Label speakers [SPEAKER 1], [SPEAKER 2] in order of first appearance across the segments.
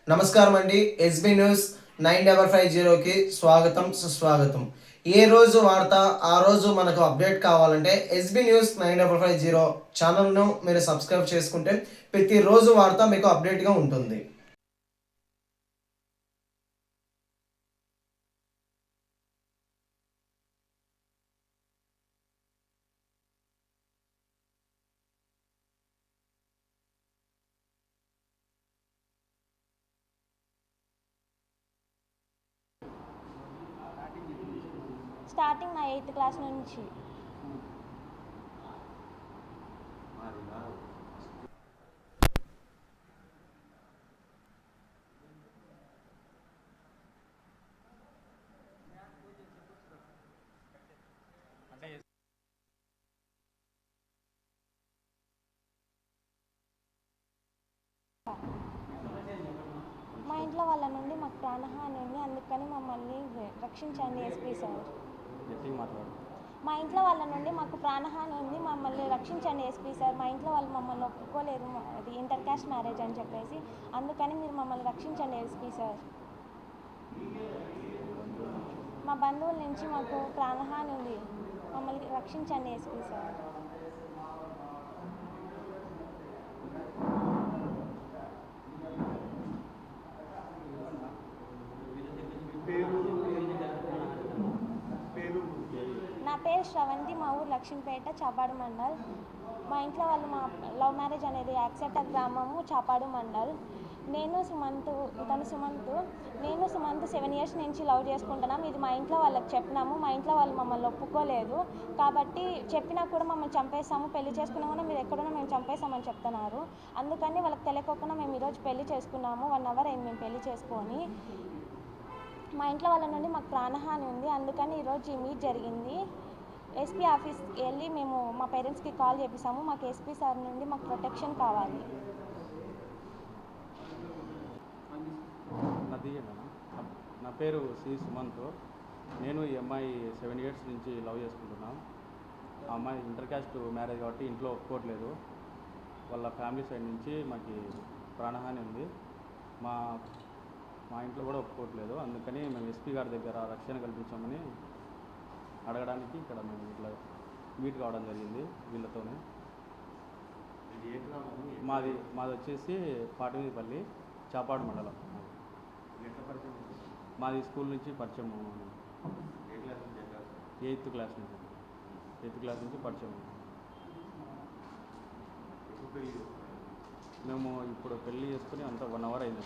[SPEAKER 1] నమస్కారం అండి. SB news 9550కి స్వాగతం సుస్వాగతం. ఏ రోజు వార్త ఆ రోజు మనకు అప్డేట్ కావాలంటే ఎస్బీ న్యూస్ 9550 ఛానల్ను మీరు సబ్స్క్రైబ్ చేసుకుంటే ప్రతిరోజు వార్త మీకు అప్డేట్గా ఉంటుంది.
[SPEAKER 2] స్టార్టింగ్ నా 8th క్లాస్ నుంచి. మా ఇంట్లో వాళ్ళ నుండి మాకు ప్రాణహాని ఉంది, అందుకని మమ్మల్ని రక్షించండి ఎస్పీ సార్. మా ఇంట్లో వాళ్ళ నుండి మాకు ప్రాణహాని ఉంది, మమ్మల్ని రక్షించండి ఎస్పీ సార్. మా ఇంట్లో వాళ్ళు మమ్మల్ని ఒప్పుకోలేదు, అది ఇంటర్ క్యాస్ట్ మ్యారేజ్ అని చెప్పేసి, అందుకని మీరు మమ్మల్ని రక్షించండి ఎస్పీ సార్. మా బంధువుల నుంచి మాకు ప్రాణహాని ఉంది, మమ్మల్ని రక్షించండి ఎస్పీ సార్. నా పేరు శ్రవంతి, మా ఊరు లక్ష్మీపేట, చాపాడు మండల్. మా ఇంట్లో వాళ్ళు మా లవ్ మ్యారేజ్ అనేది యాక్సెప్ట గ్రామము, చాపాడు మండల్. నేను సుమంత్ 7 years నుంచి లవ్ చేసుకుంటున్నాం. ఇది మా ఇంట్లో వాళ్ళకి చెప్పినాము, మా ఇంట్లో వాళ్ళు మమ్మల్ని ఒప్పుకోలేదు. కాబట్టి చెప్పినా కూడా మమ్మల్ని చంపేస్తాము, పెళ్లి చేసుకున్నా కూడా మీరు ఎక్కడున్నా మేము చంపేస్తామని చెప్తున్నారు. అందుకని వాళ్ళకి తెలియకోకుండా మేము ఈరోజు పెళ్లి చేసుకున్నాము. 1 hour అయింది మేము పెళ్లి చేసుకొని. మా ఇంట్లో వాళ్ళ నుండి మాకు ప్రాణహాని ఉంది, అందుకని ఈరోజు ఈ మీట్ జరిగింది. ఎస్పీ ఆఫీస్కి వెళ్ళి మేము మా పేరెంట్స్కి కాల్ చేపిస్తాము. మాకు ఎస్పీ సార్ నుండి మాకు ప్రొటెక్షన్ కావాలి.
[SPEAKER 3] నా పేరు సి సుమంత్. నేను ఈ అమ్మాయి 7 years నుంచి లవ్ చేసుకుంటున్నాను. ఆ అమ్మాయి ఇంటర్ క్యాస్ట్ మ్యారేజ్ కాబట్టి ఇంట్లో ఒప్పుకోవట్లేదు. వాళ్ళ ఫ్యామిలీ సైడ్ నుంచి మాకు ప్రాణహాని ఉంది. మా ఇంట్లో కూడా ఒప్పుకోవట్లేదు. అందుకని మేము ఎస్పీ గారి దగ్గర రక్షణ కల్పించామని అడగడానికి ఇక్కడ మేము ఇట్లా మీట్ కావడం జరిగింది వీళ్ళతోనే. మాది వచ్చేసి పాటిమీదపల్లి, చాపాడు మండలం. మాది స్కూల్ నుంచి పరిచయం. 8th క్లాస్ నుంచి పరిచయం. మేము ఇప్పుడు పెళ్ళి చేసుకుని అంతా 1 hour అయింది.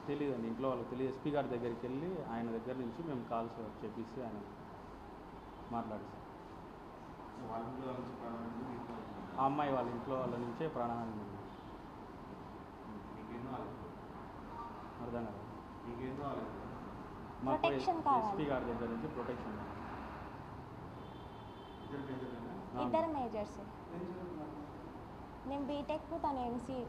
[SPEAKER 3] తెలియదండి, ఇంట్లో వాళ్ళకి తెలియదు. ఎస్పీ గారి దగ్గరికి వెళ్ళి ఆయన దగ్గర నుంచి మేము కాల్స్ చెప్పిస్తే ఆయన మాట్లాడేస్తాం. ఆ అమ్మాయి వాళ్ళ ఇంట్లో వాళ్ళ నుంచే ప్రాణహాని ఉంది. అర్థం కదా, మాకు ఎస్పీ గారి దగ్గర నుంచి ప్రొటెక్షన్.
[SPEAKER 2] ఇద్దరు మేజర్స్, నేను బీటెక్, తను ఎంసీ.